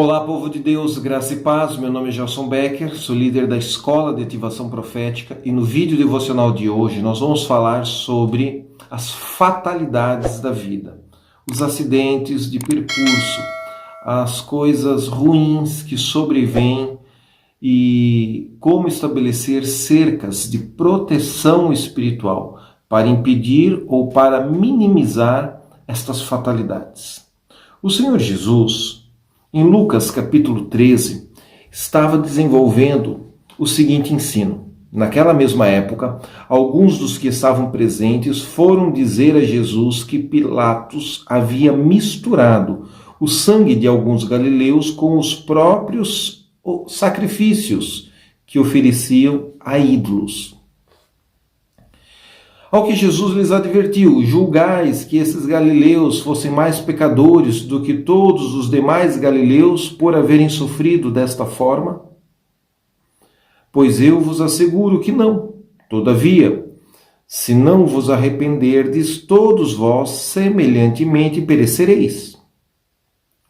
Olá, povo de Deus, graça e paz. Meu nome é Gelson Becker, sou líder da Escola de Ativação Profética e no vídeo devocional de hoje nós vamos falar sobre as fatalidades da vida, os acidentes de percurso, as coisas ruins que sobrevêm e como estabelecer cercas de proteção espiritual para impedir ou para minimizar estas fatalidades. O Senhor Jesus, em Lucas capítulo 13, estava desenvolvendo o seguinte ensino. Naquela mesma época, alguns dos que estavam presentes foram dizer a Jesus que Pilatos havia misturado o sangue de alguns galileus com os próprios sacrifícios que ofereciam a ídolos. Ao que Jesus lhes advertiu: julgais que esses galileus fossem mais pecadores do que todos os demais galileus por haverem sofrido desta forma? Pois eu vos asseguro que não. Todavia, se não vos arrependerdes, todos vós semelhantemente perecereis.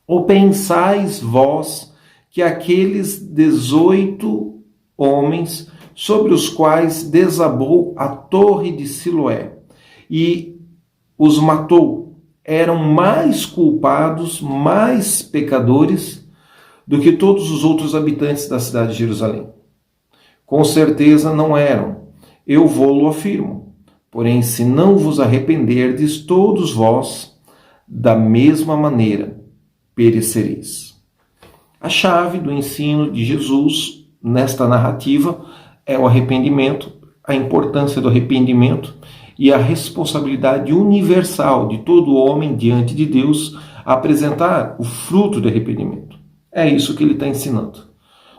Ou pensais vós que aqueles 18 homens sobre os quais desabou a torre de Siloé e os matou, eram mais culpados, mais pecadores do que todos os outros habitantes da cidade de Jerusalém? Com certeza não eram, eu vou-lo afirmo. Porém, se não vos arrependerdes, todos vós, da mesma maneira, perecereis. A chave do ensino de Jesus nesta narrativa é o arrependimento, a importância do arrependimento e a responsabilidade universal de todo homem diante de Deus a apresentar o fruto do arrependimento. É isso que ele está ensinando.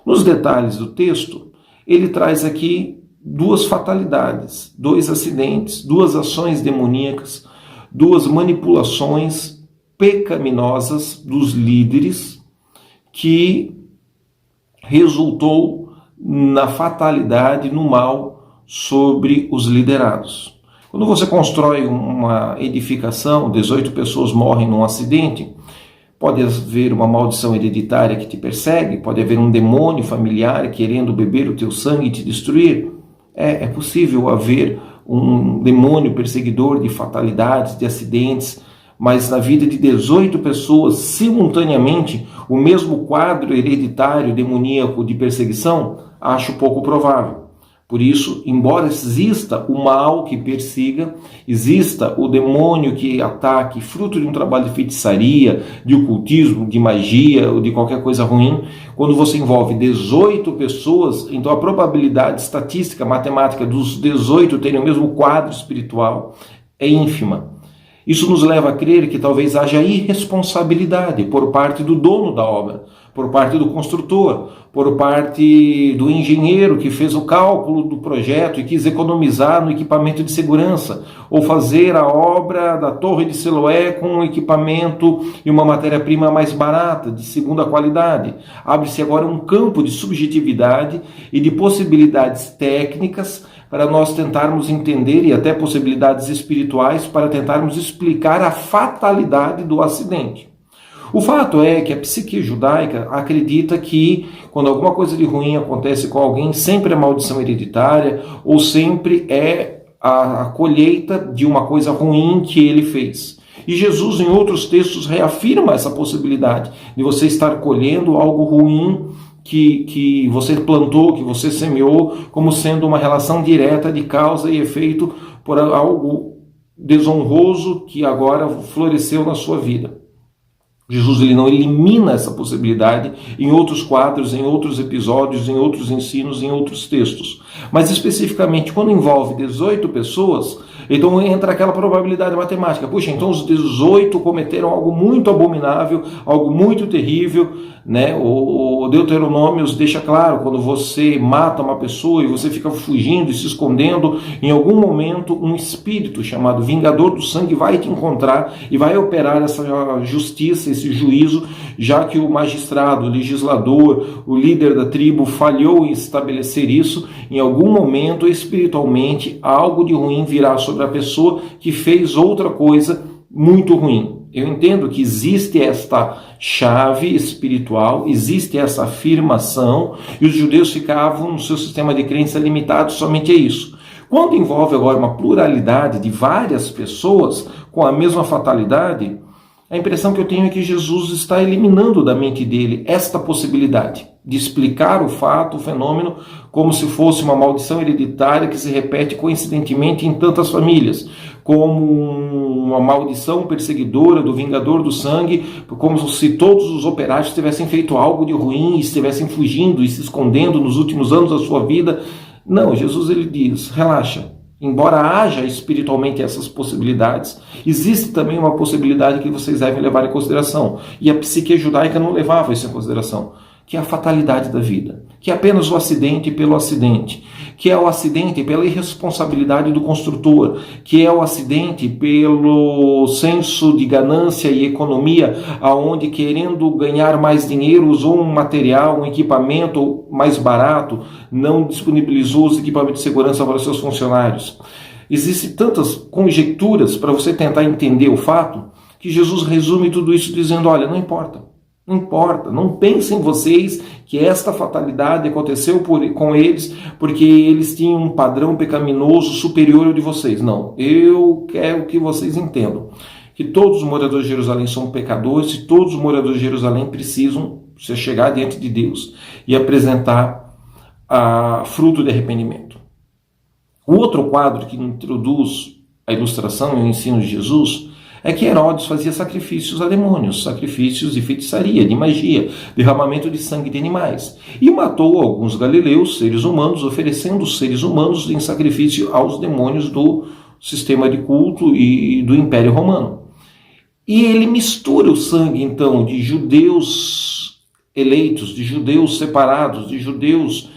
Nos detalhes do texto, ele traz aqui duas fatalidades, dois acidentes, duas ações demoníacas, duas manipulações pecaminosas dos líderes que resultou na fatalidade, no mal sobre os liderados. Quando você constrói uma edificação, 18 pessoas morrem num acidente, pode haver uma maldição hereditária que te persegue, pode haver um demônio familiar querendo beber o teu sangue e te destruir. É possível haver um demônio perseguidor de fatalidades, de acidentes, mas na vida de 18 pessoas, simultaneamente, o mesmo quadro hereditário demoníaco de perseguição, acho pouco provável. Por isso, embora exista o mal que persiga, exista o demônio que ataque, fruto de um trabalho de feitiçaria, de ocultismo, de magia ou de qualquer coisa ruim, quando você envolve 18 pessoas, então a probabilidade estatística, matemática dos 18 terem o mesmo quadro espiritual é ínfima. Isso nos leva a crer que talvez haja irresponsabilidade por parte do dono da obra, por parte do construtor, por parte do engenheiro que fez o cálculo do projeto e quis economizar no equipamento de segurança, ou fazer a obra da Torre de Siloé com um equipamento e uma matéria-prima mais barata, de segunda qualidade. Abre-se agora um campo de subjetividade e de possibilidades técnicas para nós tentarmos entender, e até possibilidades espirituais para tentarmos explicar a fatalidade do acidente. O fato é que a psique judaica acredita que quando alguma coisa de ruim acontece com alguém, sempre é maldição hereditária ou sempre é a colheita de uma coisa ruim que ele fez. E Jesus, em outros textos, reafirma essa possibilidade de você estar colhendo algo ruim que você plantou, que você semeou, como sendo uma relação direta de causa e efeito por algo desonroso que agora floresceu na sua vida. Jesus ele não elimina essa possibilidade em outros quadros, em outros episódios, em outros ensinos, em outros textos. Mas especificamente quando envolve 18 pessoas, então entra aquela probabilidade matemática. Puxa, então os 18 cometeram algo muito abominável, algo muito terrível, né? O Deuteronômio deixa claro, quando você mata uma pessoa e você fica fugindo e se escondendo, em algum momento um espírito chamado Vingador do Sangue vai te encontrar e vai operar essa justiça, esse juízo, já que o magistrado, o legislador, o líder da tribo falhou em estabelecer isso. Em algum momento, espiritualmente, algo de ruim virá sobre a pessoa que fez outra coisa muito ruim. Eu entendo que existe esta chave espiritual, existe essa afirmação, e os judeus ficavam no seu sistema de crença limitado somente a isso. Quando envolve agora uma pluralidade de várias pessoas com a mesma fatalidade, a impressão que eu tenho é que Jesus está eliminando da mente dele esta possibilidade de explicar o fato, o fenômeno, como se fosse uma maldição hereditária que se repete coincidentemente em tantas famílias, como uma maldição perseguidora do vingador do sangue, como se todos os operários tivessem feito algo de ruim e estivessem fugindo e se escondendo nos últimos anos da sua vida. Não, Jesus ele diz, relaxa. Embora haja espiritualmente essas possibilidades, existe também uma possibilidade que vocês devem levar em consideração. E a psique judaica não levava isso em consideração, que é a fatalidade da vida, que é apenas o acidente pelo acidente, que é o acidente pela irresponsabilidade do construtor, que é o acidente pelo senso de ganância e economia, aonde querendo ganhar mais dinheiro usou um material, um equipamento mais barato, não disponibilizou os equipamentos de segurança para os seus funcionários. Existem tantas conjecturas para você tentar entender o fato, que Jesus resume tudo isso dizendo, olha, não importa. Não importa, não pensem vocês que esta fatalidade aconteceu com eles porque eles tinham um padrão pecaminoso superior ao de vocês. Não, eu quero que vocês entendam que todos os moradores de Jerusalém são pecadores e todos os moradores de Jerusalém precisam se chegar diante de Deus e apresentar fruto de arrependimento. O outro quadro que introduz a ilustração e o ensino de Jesus é que Herodes fazia sacrifícios a demônios, sacrifícios de feitiçaria, de magia, derramamento de sangue de animais, e matou alguns galileus, seres humanos, oferecendo os seres humanos em sacrifício aos demônios do sistema de culto e do Império Romano. E ele mistura o sangue, então, de judeus eleitos, de judeus separados, de judeus,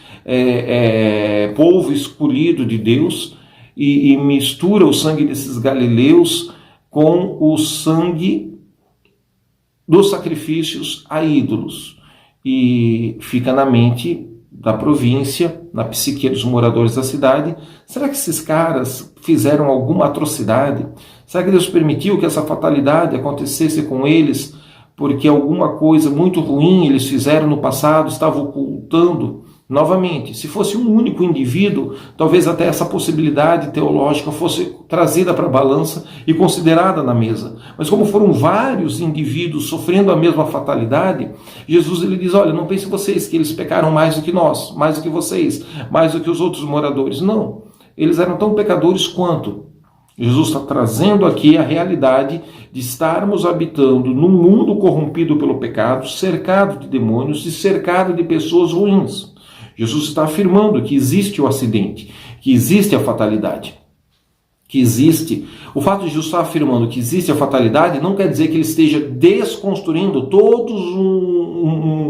povo escolhido de Deus, e mistura o sangue desses galileus com o sangue dos sacrifícios a ídolos. E fica na mente da província, na psique dos moradores da cidade, será que esses caras fizeram alguma atrocidade? Será que Deus permitiu que essa fatalidade acontecesse com eles porque alguma coisa muito ruim eles fizeram no passado, estavam ocultando? Novamente, se fosse um único indivíduo, talvez até essa possibilidade teológica fosse trazida para a balança e considerada na mesa. Mas como foram vários indivíduos sofrendo a mesma fatalidade, Jesus ele diz, olha, não pensem vocês que eles pecaram mais do que nós, mais do que vocês, mais do que os outros moradores. Não, eles eram tão pecadores quanto. Jesus está trazendo aqui a realidade de estarmos habitando num mundo corrompido pelo pecado, cercado de demônios e cercado de pessoas ruins. Jesus está afirmando que existe o acidente, que existe a fatalidade, que existe. O fato de Jesus estar afirmando que existe a fatalidade não quer dizer que ele esteja desconstruindo todos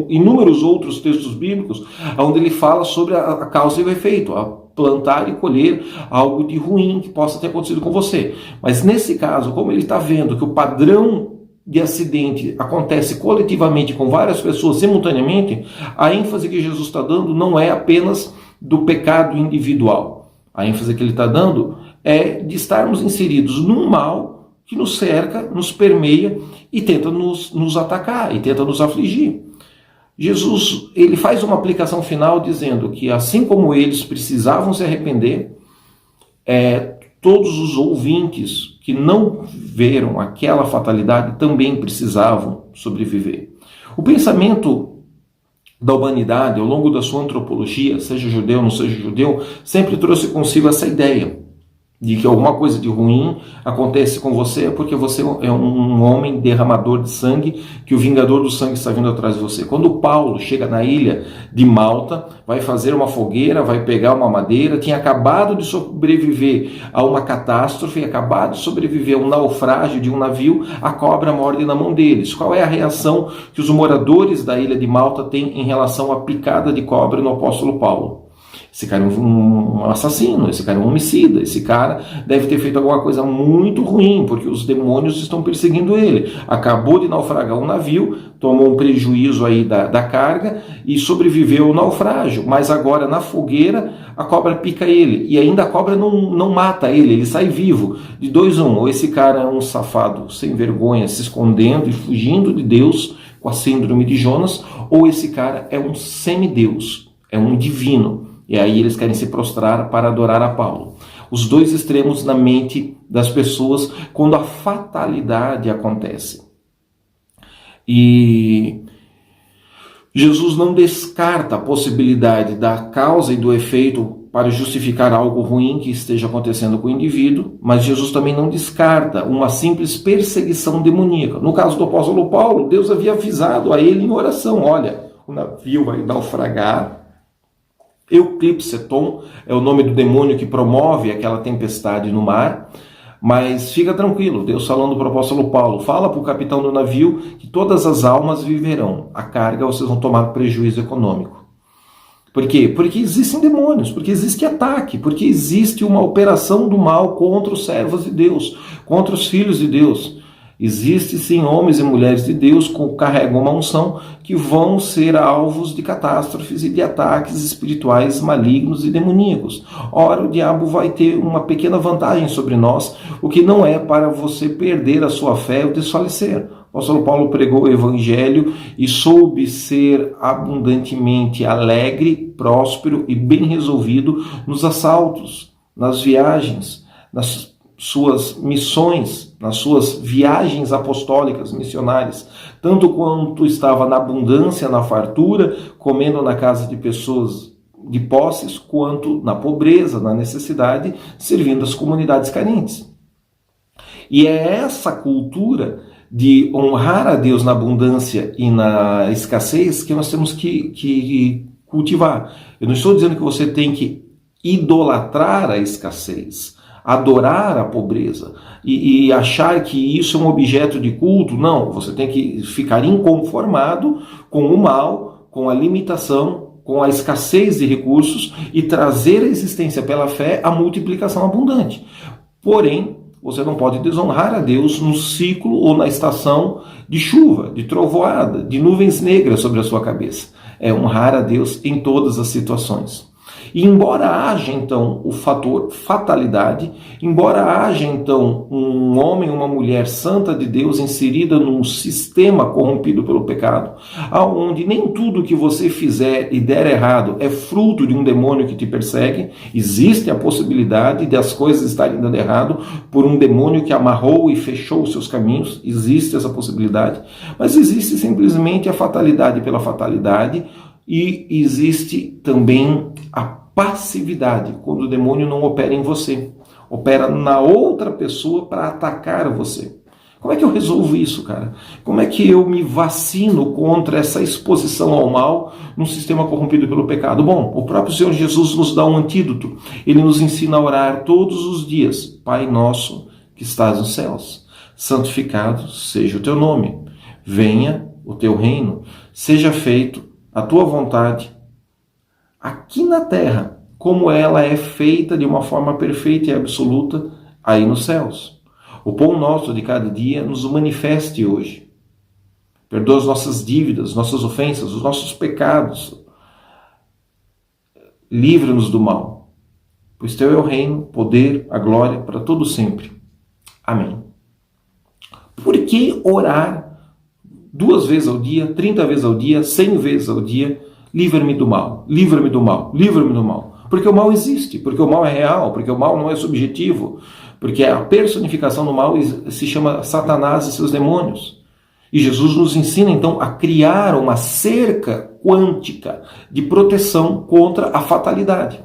inúmeros outros textos bíblicos onde ele fala sobre a causa e o efeito, a plantar e colher algo de ruim que possa ter acontecido com você. Mas nesse caso, como ele está vendo que o padrão de acidente acontece coletivamente com várias pessoas simultaneamente, a ênfase que Jesus está dando não é apenas do pecado individual. A ênfase que ele está dando é de estarmos inseridos num mal que nos cerca, nos permeia e tenta nos atacar, e tenta nos afligir. Jesus ele faz uma aplicação final dizendo que assim como eles precisavam se arrepender, todos os ouvintes que não viram aquela fatalidade também precisavam sobreviver. O pensamento da humanidade, ao longo da sua antropologia, seja judeu ou não seja judeu, sempre trouxe consigo essa ideia de que alguma coisa de ruim acontece com você porque você é um homem derramador de sangue, que o vingador do sangue está vindo atrás de você. Quando Paulo chega na ilha de Malta, vai fazer uma fogueira, vai pegar uma madeira, tinha acabado de sobreviver a uma catástrofe, acabado de sobreviver a um naufrágio de um navio, a cobra morde na mão deles. Qual é a reação que os moradores da ilha de Malta têm em relação à picada de cobra no apóstolo Paulo? Esse cara é um assassino, esse cara é um homicida, esse cara deve ter feito alguma coisa muito ruim, porque os demônios estão perseguindo ele. Acabou de naufragar um navio, tomou um prejuízo aí da carga e sobreviveu ao naufrágio. Mas agora na fogueira, a cobra pica ele, e ainda a cobra não mata ele sai vivo. De dois um, ou esse cara é um safado sem vergonha, se escondendo e fugindo de Deus com a síndrome de Jonas, ou esse cara é um semideus, é um divino, e aí eles querem se prostrar para adorar a Paulo. Os dois extremos na mente das pessoas quando a fatalidade acontece. E Jesus não descarta a possibilidade da causa e do efeito para justificar algo ruim que esteja acontecendo com o indivíduo, mas Jesus também não descarta uma simples perseguição demoníaca. No caso do apóstolo Paulo, Deus havia avisado a ele em oração: olha, o navio vai naufragar. Euclipseton é o nome do demônio que promove aquela tempestade no mar. Mas fica tranquilo, Deus falando para o apóstolo Paulo: fala para o capitão do navio que todas as almas viverão. A carga vocês vão tomar prejuízo econômico. Por quê? Porque existem demônios, porque existe ataque, porque existe uma operação do mal contra os servos de Deus, contra os filhos de Deus. Existe sim homens e mulheres de Deus que carregam uma unção que vão ser alvos de catástrofes e de ataques espirituais malignos e demoníacos. Ora, o diabo vai ter uma pequena vantagem sobre nós, o que não é para você perder a sua fé ou desfalecer. O apóstolo Paulo pregou o evangelho e soube ser abundantemente alegre, próspero e bem resolvido nos assaltos, nas viagens, nas suas missões, nas suas viagens apostólicas, missionárias, tanto quanto estava na abundância, na fartura, comendo na casa de pessoas de posses, quanto na pobreza, na necessidade, servindo as comunidades carentes. E é essa cultura de honrar a Deus na abundância e na escassez que nós temos que cultivar. Eu não estou dizendo que você tem que idolatrar a escassez, adorar a pobreza e achar que isso é um objeto de culto. Não, você tem que ficar inconformado com o mal, com a limitação, com a escassez de recursos e trazer à existência pela fé a multiplicação abundante. Porém, você não pode desonrar a Deus no ciclo ou na estação de chuva, de trovoada, de nuvens negras sobre a sua cabeça. É honrar a Deus em todas as situações. E embora haja então o fator fatalidade, embora haja então um homem, uma mulher santa de Deus inserida num sistema corrompido pelo pecado, aonde nem tudo que você fizer e der errado é fruto de um demônio que te persegue, existe a possibilidade de as coisas estarem dando errado por um demônio que amarrou e fechou os seus caminhos, existe essa possibilidade, mas existe simplesmente a fatalidade pela fatalidade e existe também a passividade, quando o demônio não opera em você, opera na outra pessoa para atacar você. Como é que eu resolvo isso, cara? Como é que eu me vacino contra essa exposição ao mal num sistema corrompido pelo pecado? Bom, o próprio Senhor Jesus nos dá um antídoto. Ele nos ensina a orar todos os dias: Pai nosso que estás nos céus, santificado seja o teu nome, venha o teu reino, seja feito a tua vontade, aqui na terra, como ela é feita de uma forma perfeita e absoluta aí nos céus. O pão nosso de cada dia nos manifeste hoje. Perdoa as nossas dívidas, nossas ofensas, os nossos pecados. Livra-nos do mal, pois teu é o reino, o poder, a glória para todo sempre. Amém. Por que orar 2 vezes ao dia, 30 vezes ao dia, 100 vezes ao dia? Livra-me do mal, livra-me do mal, livra-me do mal. Porque o mal existe, porque o mal é real, porque o mal não é subjetivo, porque a personificação do mal se chama Satanás e seus demônios. E Jesus nos ensina então a criar uma cerca quântica de proteção contra a fatalidade.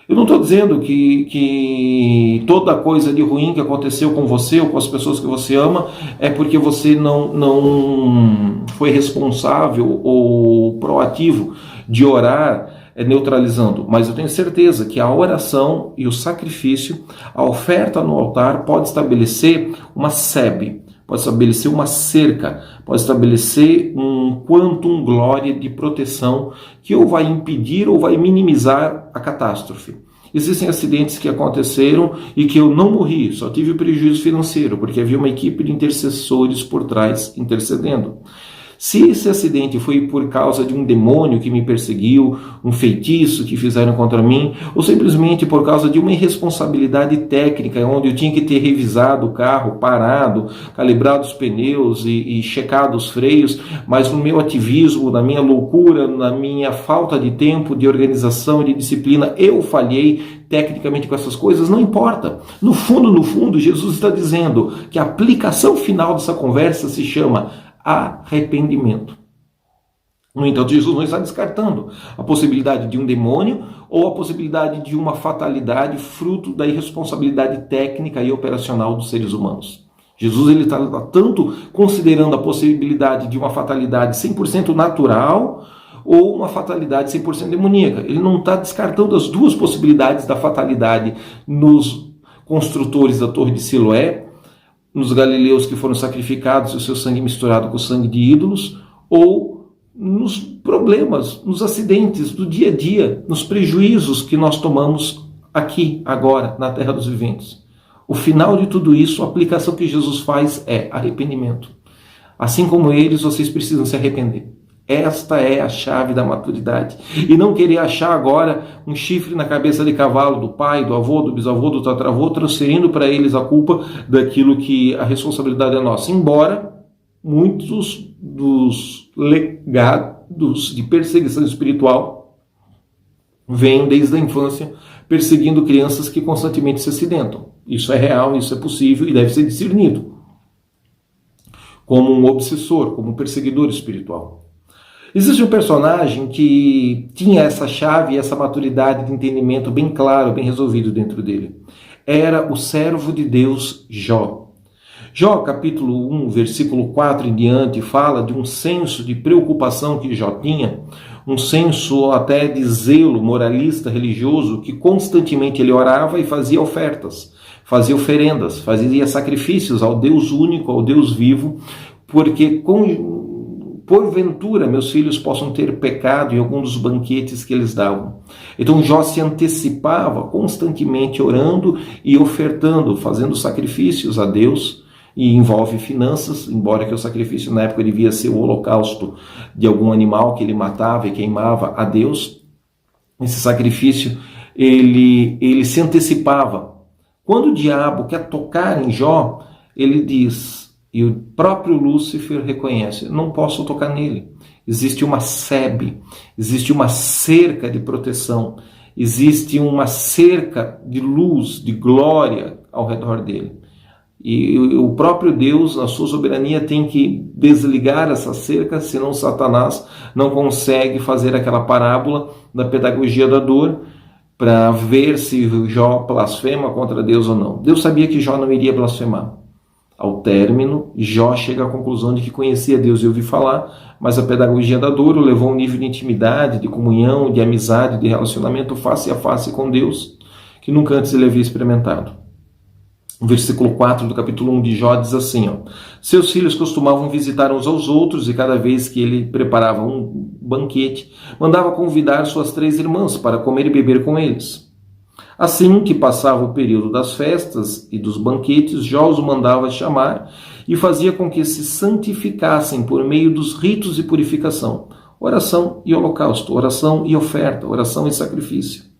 Eu não estou dizendo que toda coisa de ruim que aconteceu com você ou com as pessoas que você ama é porque você não foi responsável ou proativo de orar neutralizando. Mas eu tenho certeza que a oração e o sacrifício, a oferta no altar pode estabelecer uma sebe, pode estabelecer uma cerca, pode estabelecer um quantum glória de proteção que ou vai impedir ou vai minimizar a catástrofe. Existem acidentes que aconteceram e que eu não morri, só tive prejuízo financeiro, porque havia uma equipe de intercessores por trás intercedendo. Se esse acidente foi por causa de um demônio que me perseguiu, um feitiço que fizeram contra mim, ou simplesmente por causa de uma irresponsabilidade técnica, onde eu tinha que ter revisado o carro, parado, calibrado os pneus e checado os freios, mas no meu ativismo, na minha loucura, na minha falta de tempo, de organização, de disciplina, eu falhei tecnicamente com essas coisas, não importa. No fundo, Jesus está dizendo que a aplicação final dessa conversa se chama arrependimento. No entanto, Jesus não está descartando a possibilidade de um demônio ou a possibilidade de uma fatalidade fruto da irresponsabilidade técnica e operacional dos seres humanos. Jesus ele está tanto considerando a possibilidade de uma fatalidade 100% natural ou uma fatalidade 100% demoníaca. Ele não está descartando as duas possibilidades da fatalidade nos construtores da Torre de Siloé, nos galileus que foram sacrificados e o seu sangue misturado com o sangue de ídolos, ou nos problemas, nos acidentes do dia a dia, nos prejuízos que nós tomamos aqui, agora, na terra dos viventes. O final de tudo isso, a aplicação que Jesus faz é arrependimento. Assim como eles, vocês precisam se arrepender. Esta é a chave da maturidade. E não querer achar agora um chifre na cabeça de cavalo do pai, do avô, do bisavô, do tataravô, transferindo para eles a culpa daquilo que a responsabilidade é nossa. Embora muitos dos legados de perseguição espiritual venham desde a infância perseguindo crianças que constantemente se acidentam. Isso é real, isso é possível e deve ser discernido como um obsessor, como um perseguidor espiritual. Existe um personagem que tinha essa chave e essa maturidade de entendimento bem claro, bem resolvido dentro dele. Era o servo de Deus Jó. Jó, capítulo 1, versículo 4 em diante, fala de um senso de preocupação que Jó tinha, um senso até de zelo moralista, religioso, que constantemente ele orava e fazia ofertas, fazia oferendas, fazia sacrifícios ao Deus único, ao Deus vivo, porque porventura meus filhos possam ter pecado em algum dos banquetes que eles davam. Então Jó se antecipava constantemente orando e ofertando, fazendo sacrifícios a Deus, e envolve finanças, embora que o sacrifício na época devia ser o holocausto de algum animal que ele matava e queimava a Deus. Esse sacrifício ele se antecipava. Quando o diabo quer tocar em Jó, ele diz, e o próprio Lúcifer reconhece, não posso tocar nele. Existe uma sebe, existe uma cerca de proteção, existe uma cerca de luz, de glória ao redor dele. E o próprio Deus, na sua soberania, tem que desligar essa cerca, senão Satanás não consegue fazer aquela parábola da pedagogia da dor para ver se Jó blasfema contra Deus ou não. Deus sabia que Jó não iria blasfemar. Ao término, Jó chega à conclusão de que conhecia Deus e ouviu falar, mas a pedagogia da dor o levou a um nível de intimidade, de comunhão, de amizade, de relacionamento face a face com Deus, que nunca antes ele havia experimentado. O versículo 4 do capítulo 1 de Jó diz assim, seus filhos costumavam visitar uns aos outros e cada vez que ele preparava um banquete, mandava convidar suas 3 irmãs para comer e beber com eles. Assim que passava o período das festas e dos banquetes, Jó os mandava chamar e fazia com que se santificassem por meio dos ritos de purificação, oração e holocausto, oração e oferta, oração e sacrifício.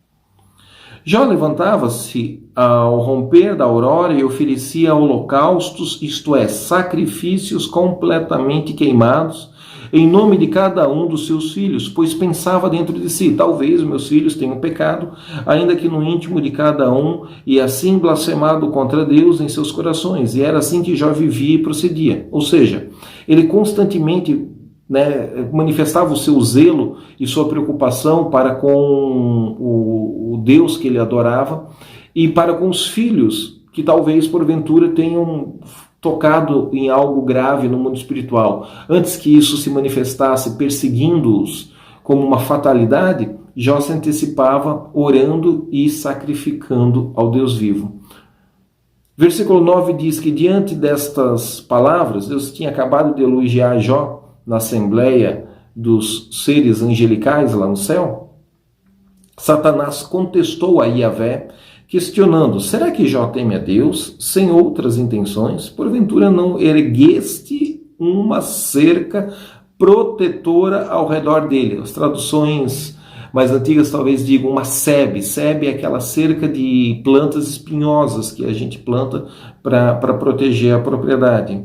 Jó levantava-se ao romper da aurora e oferecia holocaustos, isto é, sacrifícios completamente queimados, em nome de cada um dos seus filhos, pois pensava dentro de si, talvez meus filhos tenham pecado, ainda que no íntimo de cada um, e assim blasfemado contra Deus em seus corações. E era assim que Jó vivia e procedia. Ou seja, ele constantemente manifestava o seu zelo e sua preocupação para com o Deus que ele adorava e para com os filhos que talvez porventura tenham tocado em algo grave no mundo espiritual. Antes que isso se manifestasse perseguindo-os como uma fatalidade, Jó se antecipava orando e sacrificando ao Deus vivo. Versículo 9 diz que diante destas palavras, Deus tinha acabado de elogiar Jó na assembleia dos seres angelicais lá no céu. Satanás contestou a Yahvé, questionando, será que Jó teme a Deus sem outras intenções? Porventura não ergueste uma cerca protetora ao redor dele. As traduções mais antigas talvez digam uma sebe. Sebe é aquela cerca de plantas espinhosas que a gente planta para proteger a propriedade.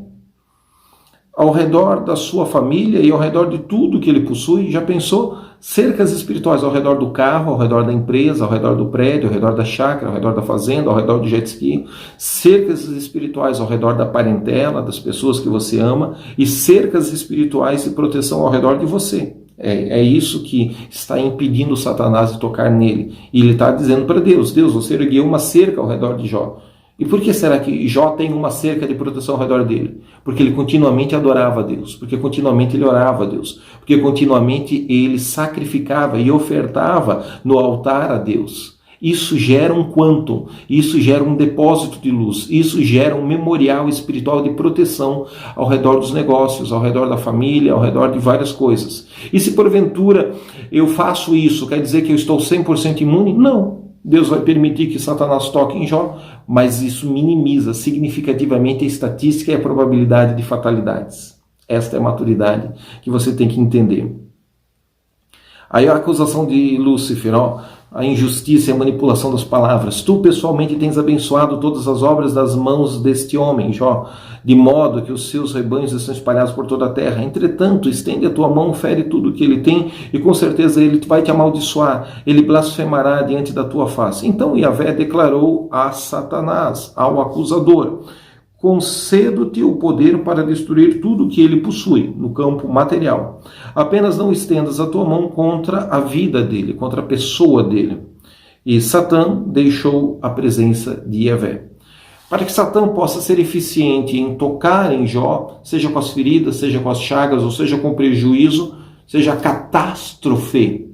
Ao redor da sua família e ao redor de tudo que ele possui, já pensou? Cercas espirituais ao redor do carro, ao redor da empresa, ao redor do prédio, ao redor da chácara, ao redor da fazenda, ao redor do jet ski. Cercas espirituais ao redor da parentela, das pessoas que você ama, e cercas espirituais de proteção ao redor de você. É isso que está impedindo Satanás de tocar nele. E ele está dizendo para Deus, você ergueu uma cerca ao redor de Jó. E por que será que Jó tem uma cerca de proteção ao redor dele? Porque ele continuamente adorava a Deus, porque continuamente ele orava a Deus, porque continuamente ele sacrificava e ofertava no altar a Deus. Isso gera um quantum, isso gera um depósito de luz, isso gera um memorial espiritual de proteção ao redor dos negócios, ao redor da família, ao redor de várias coisas. E se porventura eu faço isso, quer dizer que eu estou 100% imune? Não. Deus vai permitir que Satanás toque em Jó, mas isso minimiza significativamente a estatística e a probabilidade de fatalidades. Esta é a maturidade que você tem que entender. Aí a acusação de Lúcifer, a injustiça e a manipulação das palavras. Tu pessoalmente tens abençoado todas as obras das mãos deste homem, Jó, de modo que os seus rebanhos estão espalhados por toda a terra. Entretanto, estende a tua mão, fere tudo o que ele tem, e com certeza ele vai te amaldiçoar, ele blasfemará diante da tua face. Então Yahvé declarou a Satanás, ao acusador: concedo-te o poder para destruir tudo o que ele possui no campo material. Apenas não estendas a tua mão contra a vida dele, contra a pessoa dele. E Satã deixou a presença de Yahvé. Para que Satã possa ser eficiente em tocar em Jó, seja com as feridas, seja com as chagas, ou seja com prejuízo, seja a catástrofe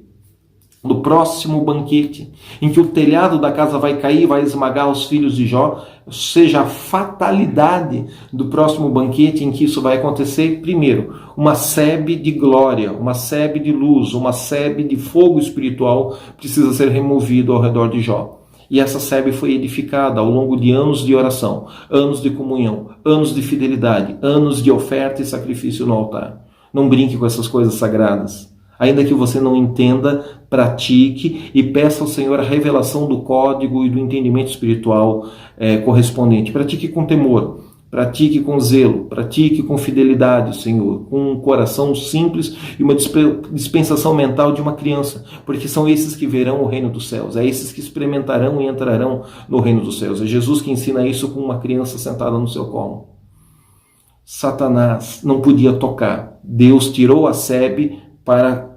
do próximo banquete, em que o telhado da casa vai cair e vai esmagar os filhos de Jó, seja a fatalidade do próximo banquete em que isso vai acontecer. Primeiro, uma sebe de glória, uma sebe de luz, uma sebe de fogo espiritual precisa ser removido ao redor de Jó. E essa sebe foi edificada ao longo de anos de oração, anos de comunhão, anos de fidelidade, anos de oferta e sacrifício no altar. Não brinque com essas coisas sagradas. Ainda que você não entenda, pratique e peça ao Senhor a revelação do código e do entendimento espiritual correspondente. Pratique com temor, pratique com zelo, pratique com fidelidade, Senhor, com um coração simples e uma dispensação mental de uma criança, porque são esses que verão o reino dos céus, é esses que experimentarão e entrarão no reino dos céus. É Jesus que ensina isso com uma criança sentada no seu colo. Satanás não podia tocar. Deus tirou a sebe para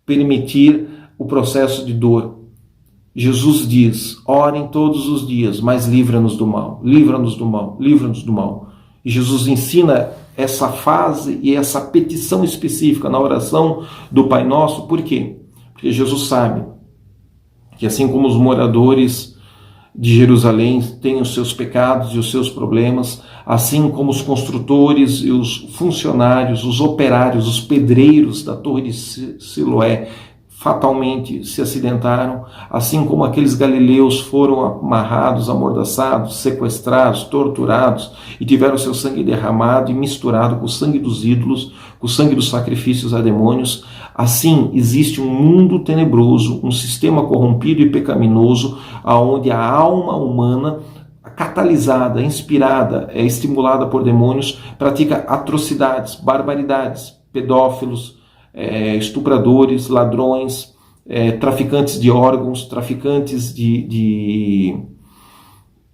permitir o processo de dor. Jesus diz: orem todos os dias, mas livra-nos do mal, livra-nos do mal, livra-nos do mal. E Jesus ensina essa fase e essa petição específica na oração do Pai Nosso. Por quê? Porque Jesus sabe que assim como os moradores de Jerusalém têm os seus pecados e os seus problemas, assim como os construtores e os funcionários, os operários, os pedreiros da Torre de Siloé fatalmente se acidentaram, assim como aqueles galileus foram amarrados, amordaçados, sequestrados, torturados e tiveram seu sangue derramado e misturado com o sangue dos ídolos, com o sangue dos sacrifícios a demônios, assim existe um mundo tenebroso, um sistema corrompido e pecaminoso, onde a alma humana, catalisada, inspirada, estimulada por demônios, pratica atrocidades, barbaridades, pedófilos, estupradores, ladrões, traficantes de órgãos, traficantes de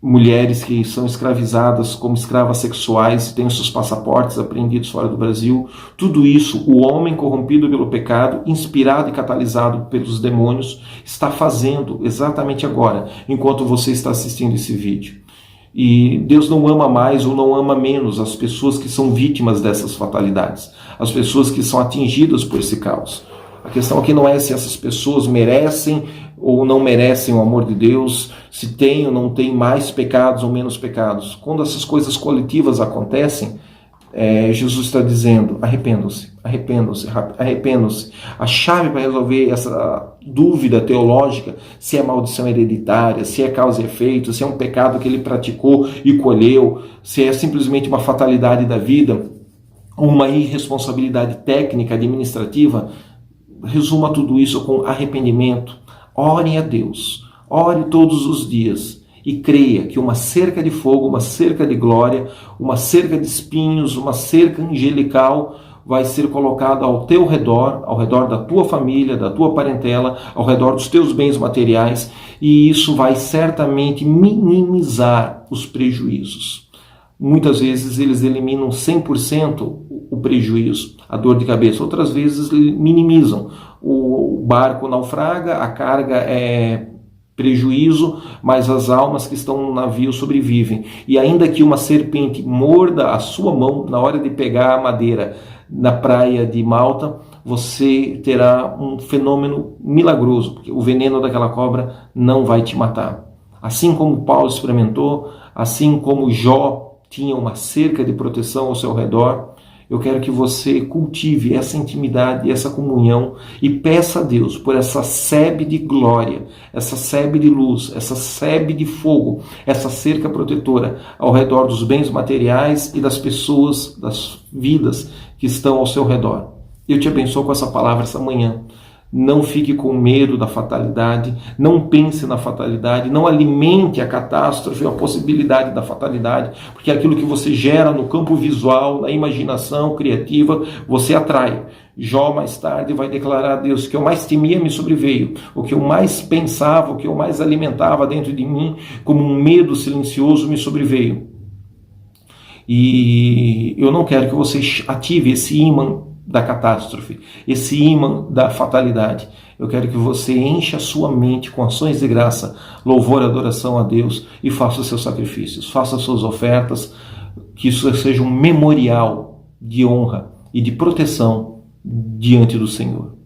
mulheres que são escravizadas como escravas sexuais e têm os seus passaportes apreendidos fora do Brasil. Tudo isso, o homem corrompido pelo pecado, inspirado e catalisado pelos demônios, está fazendo exatamente agora, enquanto você está assistindo esse vídeo. E Deus não ama mais ou não ama menos as pessoas que são vítimas dessas fatalidades, as pessoas que são atingidas por esse caos. A questão aqui não é se essas pessoas merecem ou não merecem o amor de Deus, se tem ou não tem mais pecados ou menos pecados. Quando essas coisas coletivas acontecem, Jesus está dizendo: arrependam-se, arrependam-se, arrependam-se. A chave para resolver essa dúvida teológica, se é maldição hereditária, se é causa e efeito, se é um pecado que ele praticou e colheu, se é simplesmente uma fatalidade da vida, uma irresponsabilidade técnica, administrativa, resuma tudo isso com arrependimento. Ore a Deus, ore todos os dias e creia que uma cerca de fogo, uma cerca de glória, uma cerca de espinhos, uma cerca angelical vai ser colocada ao teu redor, ao redor da tua família, da tua parentela, ao redor dos teus bens materiais, e isso vai certamente minimizar os prejuízos. Muitas vezes eles eliminam 100% o prejuízo, a dor de cabeça. Outras vezes minimizam. O barco naufraga, a carga é prejuízo, mas as almas que estão no navio sobrevivem. E ainda que uma serpente morda a sua mão na hora de pegar a madeira na praia de Malta, você terá um fenômeno milagroso, porque o veneno daquela cobra não vai te matar. Assim como Paulo experimentou, assim como Jó tinha uma cerca de proteção ao seu redor, eu quero que você cultive essa intimidade, essa comunhão e peça a Deus por essa sebe de glória, essa sebe de luz, essa sebe de fogo, essa cerca protetora ao redor dos bens materiais e das pessoas, das vidas que estão ao seu redor. Eu te abençoo com essa palavra essa manhã. Não fique com medo da fatalidade, não pense na fatalidade, não alimente a catástrofe, a possibilidade da fatalidade, porque aquilo que você gera no campo visual, na imaginação criativa, você atrai. Jó mais tarde vai declarar a Deus: o que eu mais temia me sobreveio, o que eu mais pensava, o que eu mais alimentava dentro de mim, como um medo silencioso me sobreveio. E eu não quero que você ative esse ímã da catástrofe, esse ímã da fatalidade. Eu quero que você encha a sua mente com ações de graça, louvor e adoração a Deus, e faça os seus sacrifícios, faça as suas ofertas, que isso seja um memorial de honra e de proteção diante do Senhor.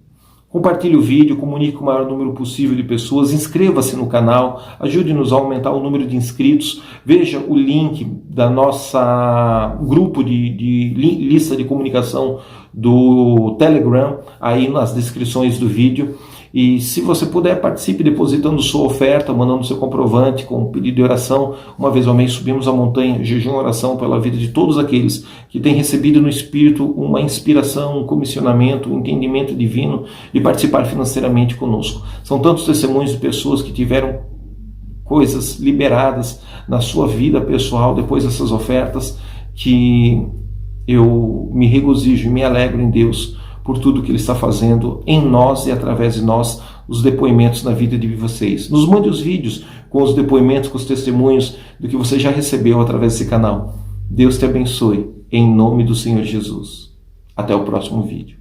Compartilhe o vídeo, comunique com o maior número possível de pessoas, inscreva-se no canal, ajude-nos a aumentar o número de inscritos, veja o link da nossa grupo de lista de comunicação do Telegram aí nas descrições do vídeo. E se você puder, participe depositando sua oferta, mandando seu comprovante com um pedido de oração. Uma vez ao mês subimos a montanha, jejum e oração pela vida de todos aqueles que têm recebido no Espírito uma inspiração, um comissionamento, um entendimento divino de participar financeiramente conosco. São tantos testemunhos de pessoas que tiveram coisas liberadas na sua vida pessoal depois dessas ofertas, que eu me regozijo e me alegro em Deus por tudo que Ele está fazendo em nós e através de nós, os depoimentos na vida de vocês. Nos mande os vídeos com os depoimentos, com os testemunhos do que você já recebeu através desse canal. Deus te abençoe, em nome do Senhor Jesus. Até o próximo vídeo.